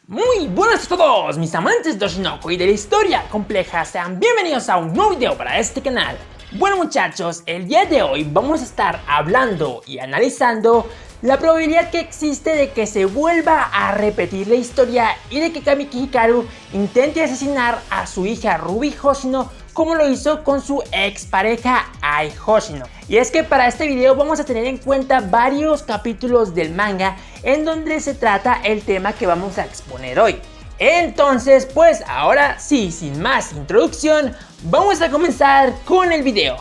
Muy buenas a todos mis amantes de Oshinoko y de la historia compleja, sean bienvenidos a un nuevo video para este canal. Bueno muchachos, el día de hoy vamos a estar hablando y analizando la probabilidad que existe de que se vuelva a repetir la historia y de que Kamiki Hikaru intente asesinar a su hija Ruby Hoshino como lo hizo con su expareja Ai Hoshino. Y es que para este video vamos a tener en cuenta varios capítulos del manga en donde se trata el tema que vamos a exponer hoy. Entonces, pues ahora sí, sin más introducción, vamos a comenzar con el video.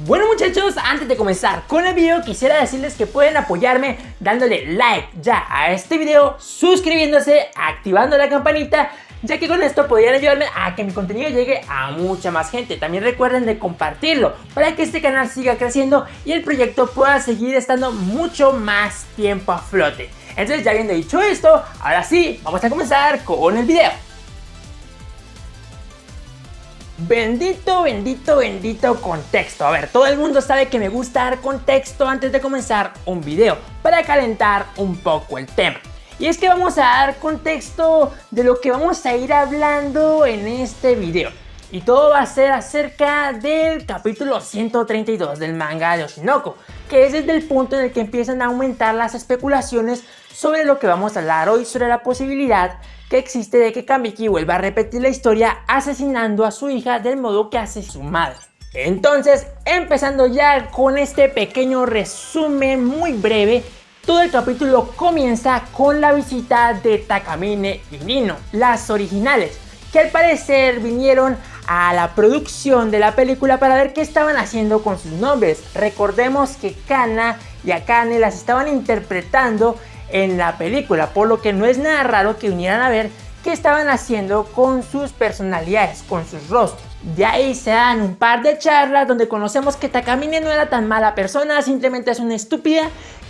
Bueno muchachos, antes de comenzar con el video quisiera decirles que pueden apoyarme dándole like ya a este video, suscribiéndose, activando la campanita, ya que con esto podrían ayudarme a que mi contenido llegue a mucha más gente. También recuerden de compartirlo para que este canal siga creciendo y el proyecto pueda seguir estando mucho más tiempo a flote. Entonces, ya habiendo dicho esto, ahora sí, vamos a comenzar con el video. Bendito contexto. A ver, todo el mundo sabe que me gusta dar contexto antes de comenzar un video para calentar un poco el tema. Y es que vamos a dar contexto de lo que vamos a ir hablando en este video. Y todo va a ser acerca del capítulo 132 del manga de Oshinoko, que es desde el punto en el que empiezan a aumentar las especulaciones sobre lo que vamos a hablar hoy, sobre la posibilidad que existe de que Kamiki vuelva a repetir la historia asesinando a su hija del modo que hace su madre. Entonces, empezando ya con este pequeño resumen muy breve, todo el capítulo comienza con la visita de Takamine y Nino, las originales, que al parecer vinieron a la producción de la película para ver qué estaban haciendo con sus nombres. Recordemos que Kana y Akane las estaban interpretando en la película, por lo que no es nada raro que vinieran a ver qué estaban haciendo con sus personalidades, con sus rostros. De ahí se dan un par de charlas donde conocemos que Takamine no era tan mala persona, simplemente es una estúpida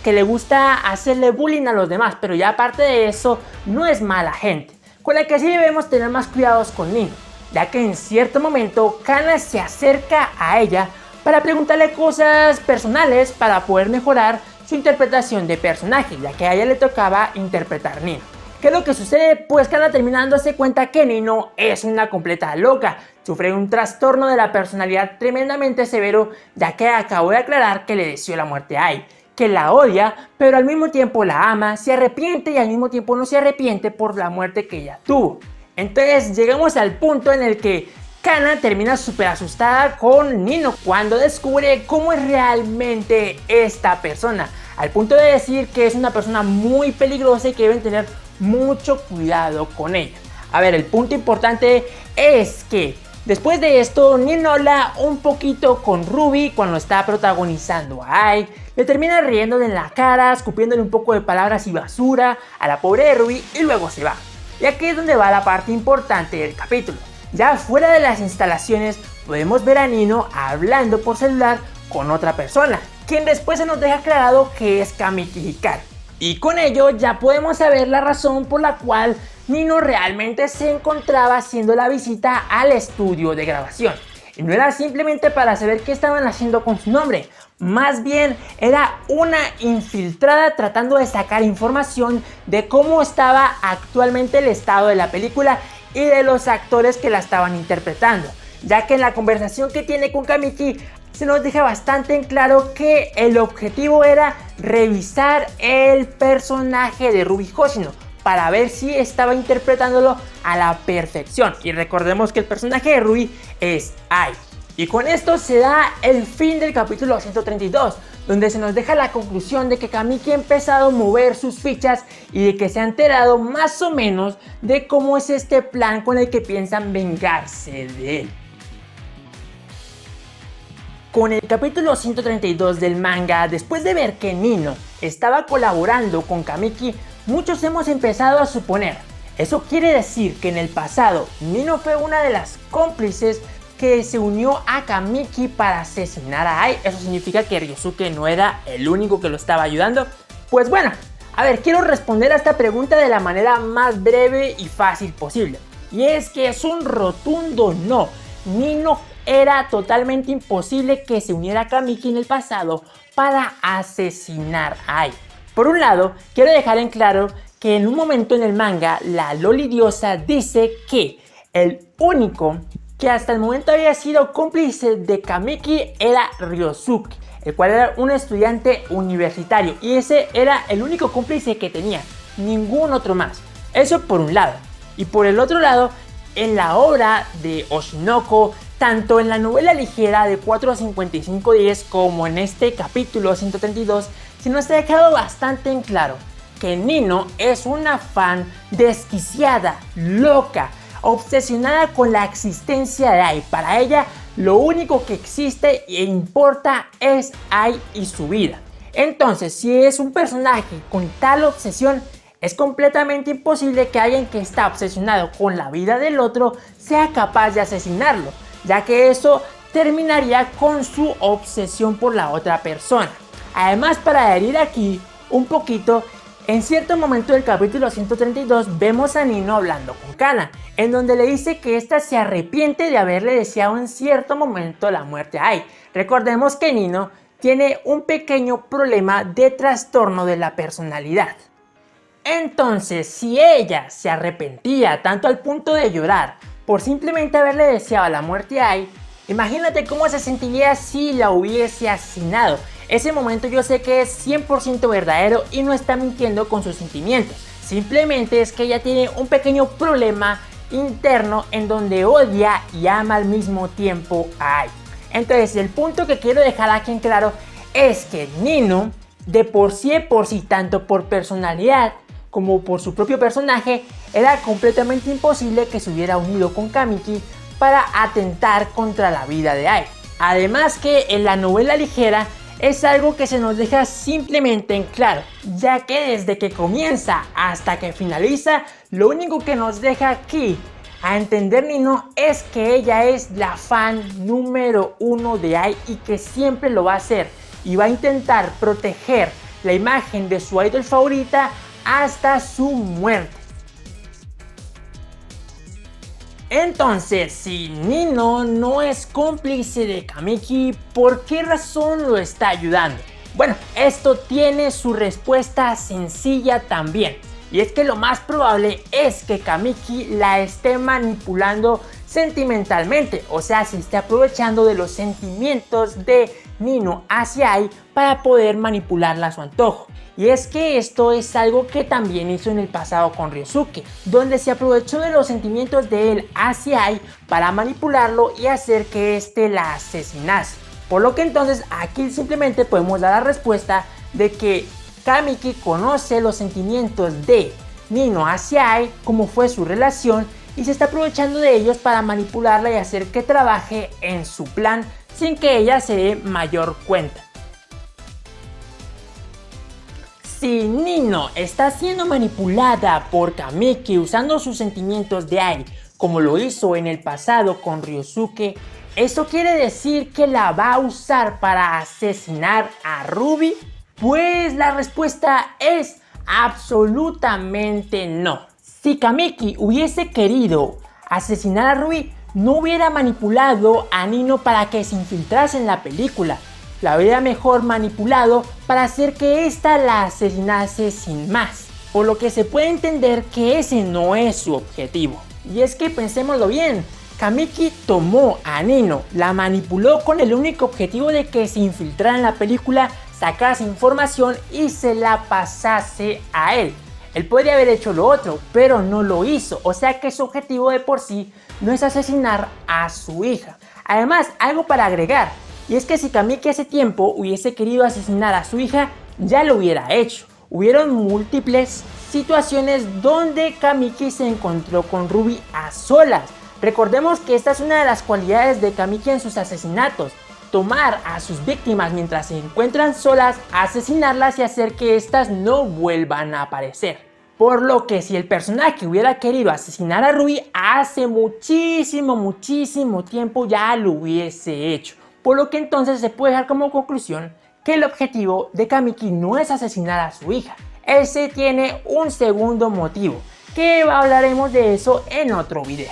que le gusta hacerle bullying a los demás, pero ya aparte de eso no es mala gente, con la que sí debemos tener más cuidados con Nino, ya que en cierto momento Kana se acerca a ella para preguntarle cosas personales para poder mejorar su interpretación de personaje, ya que a ella le tocaba interpretar Nino. ¿Qué es lo que sucede? Pues Kana termina dándose cuenta que Nino es una completa loca, sufre un trastorno de la personalidad tremendamente severo, ya que acabo de aclarar que le deseó la muerte a Ai, que la odia, pero al mismo tiempo la ama, se arrepiente y al mismo tiempo no se arrepiente por la muerte que ella tuvo. Entonces llegamos al punto en el que Kana termina súper asustada con Nino cuando descubre cómo es realmente esta persona, al punto de decir que es una persona muy peligrosa y que deben tener mucho cuidado con ella. A ver, el punto importante es que después de esto, Nino habla un poquito con Ruby cuando está protagonizando a Ai, le termina riendo en la cara, escupiéndole un poco de palabras y basura a la pobre Ruby y luego se va. Y aquí es donde va la parte importante del capítulo. Ya fuera de las instalaciones podemos ver a Nino hablando por celular con otra persona, quien después se nos deja aclarado que es Kamiki Hikaru. Y con ello ya podemos saber la razón por la cual Nino realmente se encontraba haciendo la visita al estudio de grabación. Y no era simplemente para saber qué estaban haciendo con su nombre, más bien era una infiltrada tratando de sacar información de cómo estaba actualmente el estado de la película y de los actores que la estaban interpretando, ya que en la conversación que tiene con Kamiki se nos deja bastante en claro que el objetivo era revisar el personaje de Ruby Hoshino para ver si estaba interpretándolo a la perfección. Y recordemos que el personaje de Ruby es Ai. Y con esto se da el fin del capítulo 132, donde se nos deja la conclusión de que Kamiki ha empezado a mover sus fichas y de que se ha enterado más o menos de cómo es este plan con el que piensan vengarse de él. Con el capítulo 132 del manga, después de ver que Nino estaba colaborando con Kamiki, muchos hemos empezado a suponer. Eso quiere decir que en el pasado Nino fue una de las cómplices que se unió a Kamiki para asesinar a Ai. Eso significa que Ryosuke no era el único que lo estaba ayudando. Pues bueno, a ver, quiero responder a esta pregunta de la manera más breve y fácil posible. Y es que es un rotundo no. Nino era totalmente imposible que se uniera a Kamiki en el pasado para asesinar a Ai. Por un lado, quiero dejar en claro que en un momento en el manga la Loli Diosa dice que el único que hasta el momento había sido cómplice de Kamiki era Ryosuke, el cual era un estudiante universitario, y ese era el único cómplice que tenía, ningún otro más. Eso por un lado. Y por el otro lado, en la obra de Oshinoko, tanto en la novela ligera de 4 a 55 días como en este capítulo 132, se nos ha dejado bastante en claro que Nino es una fan desquiciada, loca, obsesionada con la existencia de Ai. Para ella, lo único que existe e importa es Ai y su vida. Entonces, si es un personaje con tal obsesión, es completamente imposible que alguien que está obsesionado con la vida del otro sea capaz de asesinarlo, ya que eso terminaría con su obsesión por la otra persona. Además, para herir aquí un poquito, en cierto momento del capítulo 132 vemos a Nino hablando con Kana, en donde le dice que ésta se arrepiente de haberle deseado en cierto momento la muerte a Ai. Recordemos que Nino tiene un pequeño problema de trastorno de la personalidad. Entonces, si ella se arrepentía tanto al punto de llorar por simplemente haberle deseado la muerte a Ai, imagínate cómo se sentiría si la hubiese asesinado. Ese momento yo sé que es 100% verdadero y no está mintiendo con sus sentimientos. Simplemente es que ella tiene un pequeño problema interno en donde odia y ama al mismo tiempo a Ai. Entonces, el punto que quiero dejar aquí en claro es que Nino, de por sí, tanto por personalidad como por su propio personaje, era completamente imposible que se hubiera unido con Kamiki para atentar contra la vida de Ai. Además que en la novela ligera es algo que se nos deja simplemente en claro, ya que desde que comienza hasta que finaliza, lo único que nos deja aquí a entender Nino es que ella es la fan número 1 de Ai y que siempre lo va a hacer y va a intentar proteger la imagen de su idol favorita hasta su muerte. Entonces, si Nino no es cómplice de Kamiki, ¿por qué razón lo está ayudando? Bueno, esto tiene su respuesta sencilla también. Y es que lo más probable es que Kamiki la esté manipulando sentimentalmente, o sea, se esté aprovechando de los sentimientos de Nino hacia Ai para poder manipularla a su antojo. Y es que esto es algo que también hizo en el pasado con Ryosuke, donde se aprovechó de los sentimientos de él hacia Ai para manipularlo y hacer que éste la asesinase. Por lo que entonces aquí simplemente podemos dar la respuesta de que Kamiki conoce los sentimientos de Nino hacia Ai, cómo fue su relación, y se está aprovechando de ellos para manipularla y hacer que trabaje en su plan sin que ella se dé mayor cuenta. Si Nino está siendo manipulada por Kamiki usando sus sentimientos de Ai, como lo hizo en el pasado con Ryosuke, ¿eso quiere decir que la va a usar para asesinar a Ruby? Pues la respuesta es absolutamente no. Si Kamiki hubiese querido asesinar a Ruby, no hubiera manipulado a Nino para que se infiltrase en la película. La habría mejor manipulado para hacer que ésta la asesinase sin más. Por lo que se puede entender que ese no es su objetivo. Y es que pensémoslo bien, Kamiki tomó a Nino, la manipuló con el único objetivo de que se infiltrara en la película, sacase información y se la pasase a él. Él podría haber hecho lo otro, pero no lo hizo, o sea que su objetivo de por sí no es asesinar a su hija. Además, algo para agregar, y es que si Kamiki hace tiempo hubiese querido asesinar a su hija, ya lo hubiera hecho. Hubieron múltiples situaciones donde Kamiki se encontró con Ruby a solas. Recordemos que esta es una de las cualidades de Kamiki en sus asesinatos: tomar a sus víctimas mientras se encuentran solas, asesinarlas y hacer que éstas no vuelvan a aparecer. Por lo que si el personaje hubiera querido asesinar a Ruby hace muchísimo tiempo ya lo hubiese hecho. Por lo que entonces se puede dejar como conclusión que el objetivo de Kamiki no es asesinar a su hija. Ese tiene un segundo motivo, que hablaremos de eso en otro video.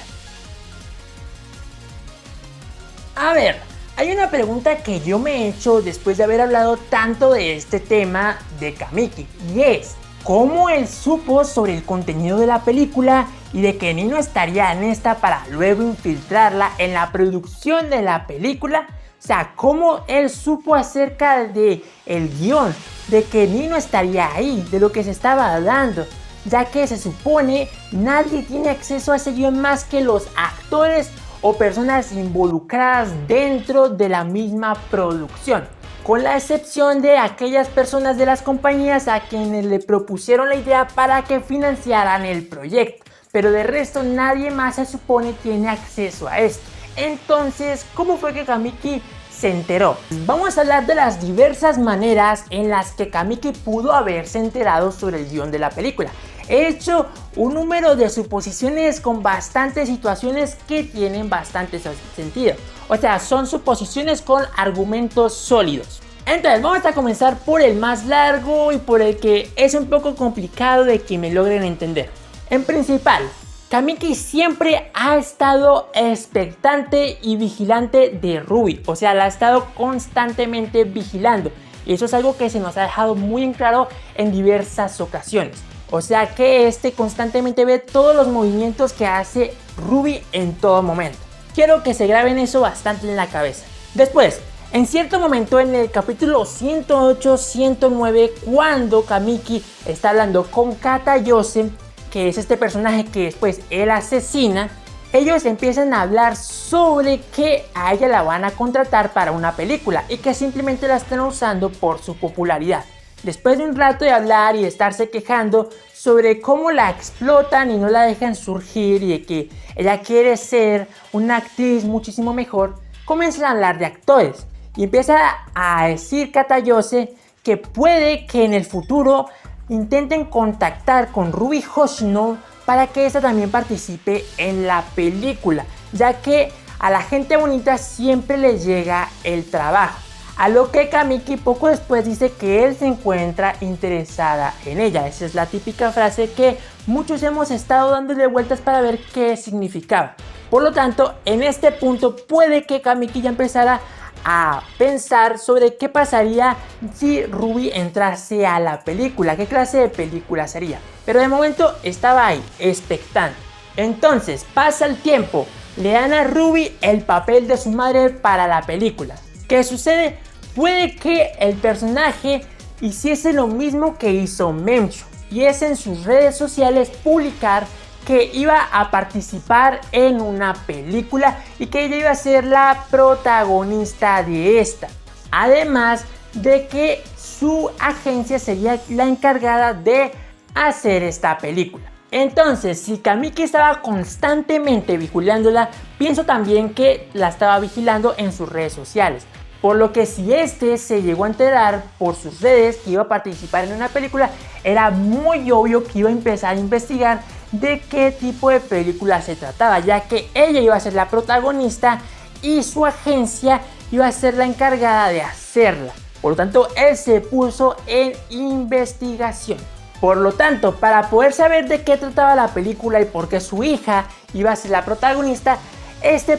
A ver, hay una pregunta que yo me he hecho después de haber hablado tanto de este tema de Kamiki, y es: cómo él supo sobre el contenido de la película y de que Nino estaría en esta para luego infiltrarla en la producción de la película. O sea, cómo él supo acerca de el guión, de que Nino estaría ahí, de lo que se estaba hablando, ya que se supone nadie tiene acceso a ese guión más que los actores o personas involucradas dentro de la misma producción, con la excepción de aquellas personas de las compañías a quienes le propusieron la idea para que financiaran el proyecto, pero de resto nadie más se supone tiene acceso a esto. Entonces, ¿cómo fue que Kamiki se enteró? Vamos a hablar de las diversas maneras en las que Kamiki pudo haberse enterado sobre el guión de la película. He hecho un número de suposiciones con bastantes situaciones que tienen bastante sentido. O sea, son suposiciones con argumentos sólidos. Entonces vamos a comenzar por el más largo y por el que es un poco complicado de que me logren entender. En principal, Kamiki siempre ha estado expectante y vigilante de Ruby. O sea, la ha estado constantemente vigilando. Y eso es algo que se nos ha dejado muy en claro en diversas ocasiones. O sea que constantemente ve todos los movimientos que hace Ruby en todo momento. Quiero que se graben eso bastante en la cabeza. Después, en cierto momento en el capítulo 108-109, cuando Kamiki está hablando con Katayose, que es este personaje que después él asesina, ellos empiezan a hablar sobre que a ella la van a contratar para una película y que simplemente la están usando por su popularidad. Después de un rato de hablar y de estarse quejando sobre cómo la explotan y no la dejan surgir y de que ella quiere ser una actriz muchísimo mejor, comienzan a hablar de actores y empieza a decir Katayose que puede que en el futuro intenten contactar con Ruby Hoshino para que esta también participe en la película, ya que a la gente bonita siempre le llega el trabajo. A lo que Kamiki poco después dice que él se encuentra interesada en ella. Esa es la típica frase que muchos hemos estado dándole vueltas para ver qué significaba. Por lo tanto, en este punto puede que Kamiki ya empezara a pensar sobre qué pasaría si Ruby entrase a la película, qué clase de película sería. Pero de momento estaba ahí, expectante. Entonces pasa el tiempo, le dan a Ruby el papel de su madre para la película. ¿Qué sucede? Puede que el personaje hiciese lo mismo que hizo Memcho, y es en sus redes sociales publicar que iba a participar en una película y que ella iba a ser la protagonista de esta. Además de que su agencia sería la encargada de hacer esta película. Entonces, si Kamiki estaba constantemente vigilándola, pienso también que la estaba vigilando en sus redes sociales. Por lo que si se llegó a enterar por sus redes que iba a participar en una película, era muy obvio que iba a empezar a investigar de qué tipo de película se trataba, ya que ella iba a ser la protagonista y su agencia iba a ser la encargada de hacerla. Por lo tanto, él se puso en investigación. Por lo tanto, para poder saber de qué trataba la película y por qué su hija iba a ser la protagonista,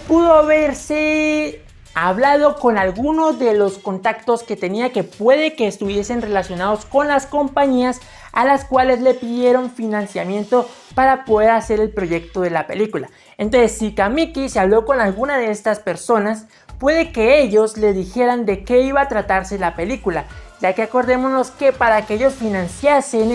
pudo haberse hablado con algunos de los contactos que tenía que puede que estuviesen relacionados con las compañías a las cuales le pidieron financiamiento para poder hacer el proyecto de la película. Entonces, si Kamiki se habló con alguna de estas personas, puede que ellos le dijeran de qué iba a tratarse la película, ya que acordémonos que para que ellos financiasen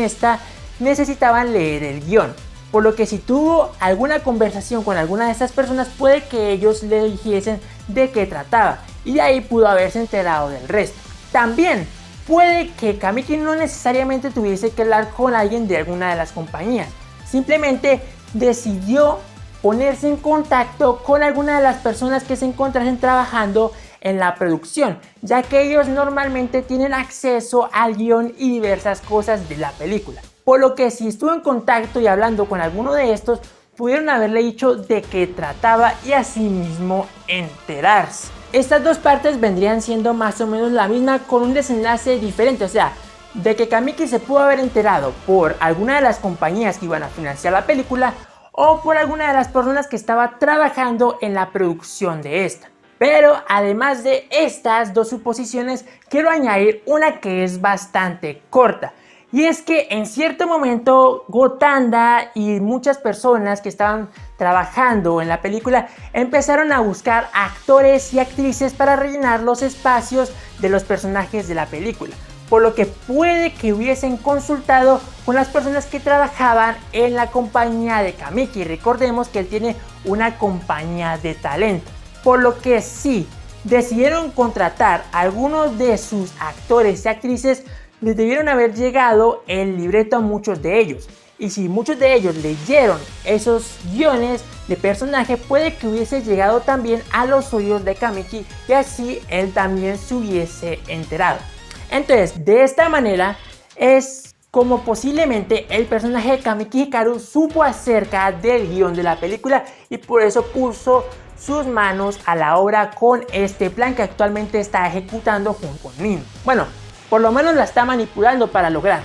necesitaban leer el guión. Por lo que si tuvo alguna conversación con alguna de estas personas, puede que ellos le dijesen de qué trataba y de ahí pudo haberse enterado del resto. También puede que Kamiki no necesariamente tuviese que hablar con alguien de alguna de las compañías, simplemente decidió ponerse en contacto con alguna de las personas que se encontrasen trabajando en la producción, ya que ellos normalmente tienen acceso al guión y diversas cosas de la película. Por lo que si estuvo en contacto y hablando con alguno de estos, pudieron haberle dicho de qué trataba y asimismo enterarse. Estas dos partes vendrían siendo más o menos la misma con un desenlace diferente, o sea, de que Kamiki se pudo haber enterado por alguna de las compañías que iban a financiar la película o por alguna de las personas que estaba trabajando en la producción de esta. Pero además de estas dos suposiciones, quiero añadir una que es bastante corta, Y es que en cierto momento Gotanda y muchas personas que estaban trabajando en la película empezaron a buscar actores y actrices para rellenar los espacios de los personajes de la película. Por lo que puede que hubiesen consultado con las personas que trabajaban en la compañía de Kamiki. Recordemos que él tiene una compañía de talento. Por lo que sí, decidieron contratar a algunos de sus actores y actrices. Les debieron haber llegado el libreto a muchos de ellos. Y si muchos de ellos leyeron esos guiones de personaje, puede que hubiese llegado también a los oídos de Kamiki y así él también se hubiese enterado. Entonces, de esta manera es como posiblemente el personaje de Kamiki Hikaru supo acerca del guión de la película y por eso puso sus manos a la obra con este plan que actualmente está ejecutando junto con Nino. Bueno, por lo menos la está manipulando para lograr.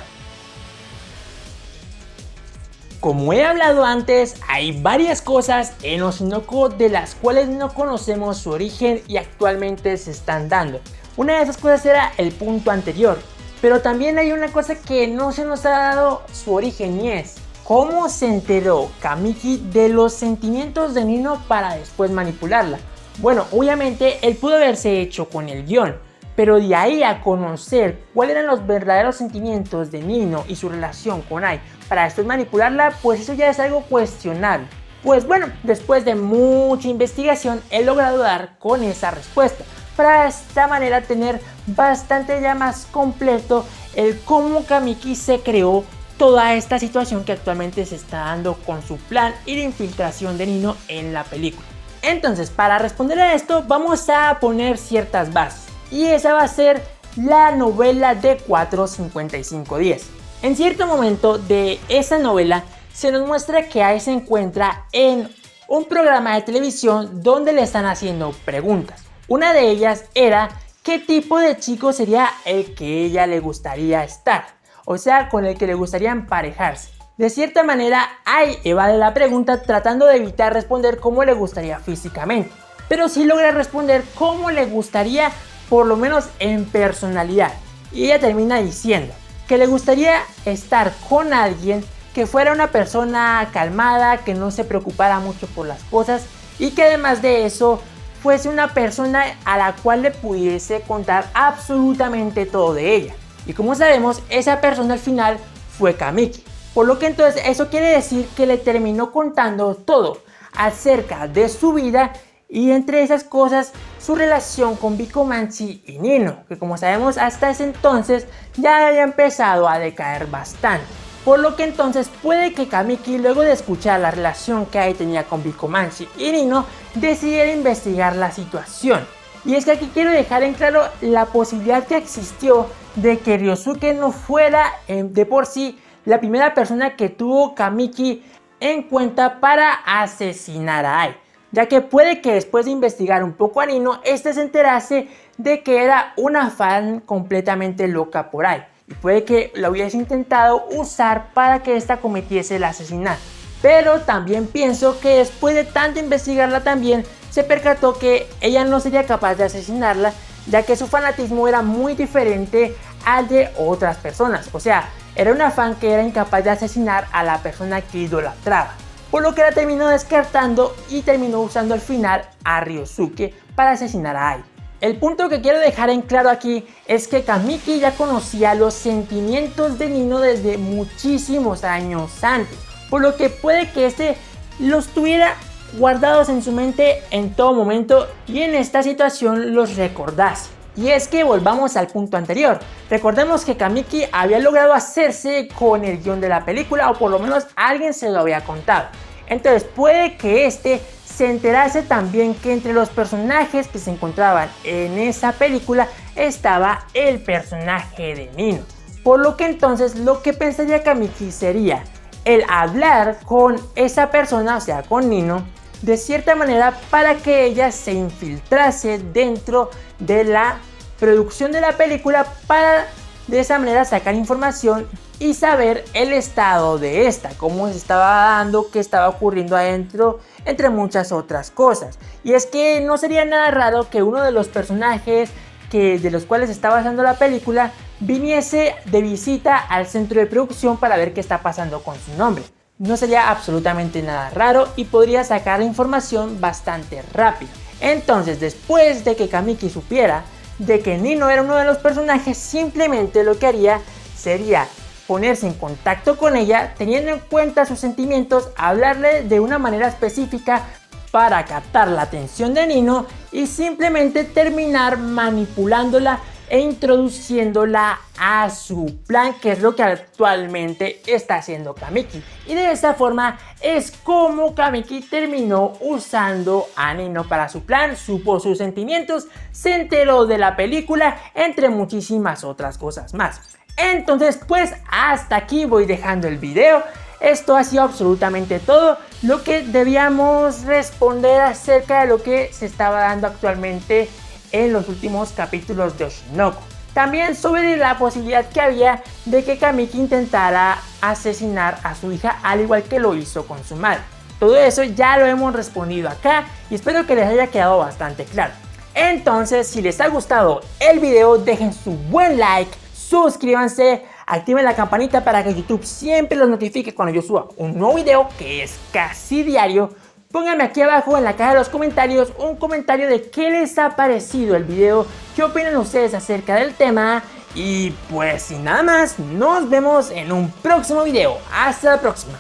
Como he hablado antes, hay varias cosas en Oshinoko de las cuales no conocemos su origen y actualmente se están dando. Una de esas cosas era el punto anterior, pero también hay una cosa que no se nos ha dado su origen y es cómo se enteró Kamiki de los sentimientos de Nino para después manipularla. Bueno, obviamente él pudo haberse hecho con el guión, pero de ahí a conocer cuáles eran los verdaderos sentimientos de Nino y su relación con Ai para después manipularla, pues eso ya es algo cuestionable. Pues bueno, después de mucha investigación he logrado dar con esa respuesta, para de esta manera tener bastante ya más completo el cómo Kamiki se creó toda esta situación que actualmente se está dando con su plan y de infiltración de Nino en la película. Entonces, para responder a esto vamos a poner ciertas bases. Y esa va a ser la novela de 45510. En cierto momento de esa novela se nos muestra que Ai se encuentra en un programa de televisión donde le están haciendo preguntas. Una de ellas era qué tipo de chico sería el que ella le gustaría estar, o sea, con el que le gustaría emparejarse. De cierta manera, Ai evade la pregunta tratando de evitar responder cómo le gustaría físicamente, pero sí logra responder cómo le gustaría por lo menos en personalidad. Y ella termina diciendo que le gustaría estar con alguien que fuera una persona calmada, que no se preocupara mucho por las cosas y que además de eso fuese una persona a la cual le pudiese contar absolutamente todo de ella. Y como sabemos, esa persona al final fue Kamiki. Por lo que entonces eso quiere decir que le terminó contando todo acerca de su vida y entre esas cosas su relación con Bikomanchi y Nino, que como sabemos hasta ese entonces ya había empezado a decaer bastante. Por lo que entonces puede que Kamiki, luego de escuchar la relación que Ai tenía con Bikomanchi y Nino, decidiera investigar la situación. Y es que aquí quiero dejar en claro la posibilidad que existió de que Ryosuke no fuera de por sí la primera persona que tuvo Kamiki en cuenta para asesinar a Ai, ya que puede que después de investigar un poco a Nino, este se enterase de que era una fan completamente loca por Ai, y puede que la hubiese intentado usar para que ésta cometiese el asesinato. Pero también pienso que después de tanto investigarla también se percató que ella no sería capaz de asesinarla, ya que su fanatismo era muy diferente al de otras personas. O sea, era una fan que era incapaz de asesinar a la persona que idolatraba, por lo que la terminó descartando y terminó usando al final a Ryosuke para asesinar a Ai. El punto que quiero dejar en claro aquí es que Kamiki ya conocía los sentimientos de Nino desde muchísimos años antes, por lo que puede que este los tuviera guardados en su mente en todo momento y en esta situación los recordase. Y es que volvamos al punto anterior. Recordemos que Kamiki había logrado hacerse con el guión de la película, o por lo menos alguien se lo había contado. Entonces puede que este se enterase también que entre los personajes que se encontraban en esa película estaba el personaje de Nino. Por lo que entonces lo que pensaría Kamiki sería el hablar con esa persona, o sea con Nino, de cierta manera para que ella se infiltrase dentro de la producción de la película para de esa manera sacar información y saber el estado de esta, cómo se estaba dando, qué estaba ocurriendo adentro, entre muchas otras cosas. Y es que no sería nada raro que uno de los personajes de los cuales se está basando la película viniese de visita al centro de producción para ver qué está pasando con su nombre. No sería absolutamente nada raro y podría sacar la información bastante rápido. Entonces, después de que Kamiki supiera de que Nino era uno de los personajes, simplemente lo que haría sería ponerse en contacto con ella, teniendo en cuenta sus sentimientos, hablarle de una manera específica para captar la atención de Nino y simplemente terminar manipulándola e introduciéndola a su plan, que es lo que actualmente está haciendo Kamiki. Y de esta forma es como Kamiki terminó usando a Nino para su plan, supo sus sentimientos, se enteró de la película, entre muchísimas otras cosas más. Entonces, pues hasta aquí voy dejando el video. Esto ha sido absolutamente todo lo que debíamos responder acerca de lo que se estaba dando actualmente en los últimos capítulos de Oshinoko. También sobre la posibilidad que había de que Kamiki intentara asesinar a su hija, al igual que lo hizo con su madre. Todo eso ya lo hemos respondido acá y espero que les haya quedado bastante claro. Entonces, si les ha gustado el video, dejen su buen like, suscríbanse, activen la campanita para que YouTube siempre los notifique cuando yo suba un nuevo video, que es casi diario. Pónganme aquí abajo en la caja de los comentarios un comentario de qué les ha parecido el video, qué opinan ustedes acerca del tema. Y pues sin nada más, nos vemos en un próximo video. Hasta la próxima.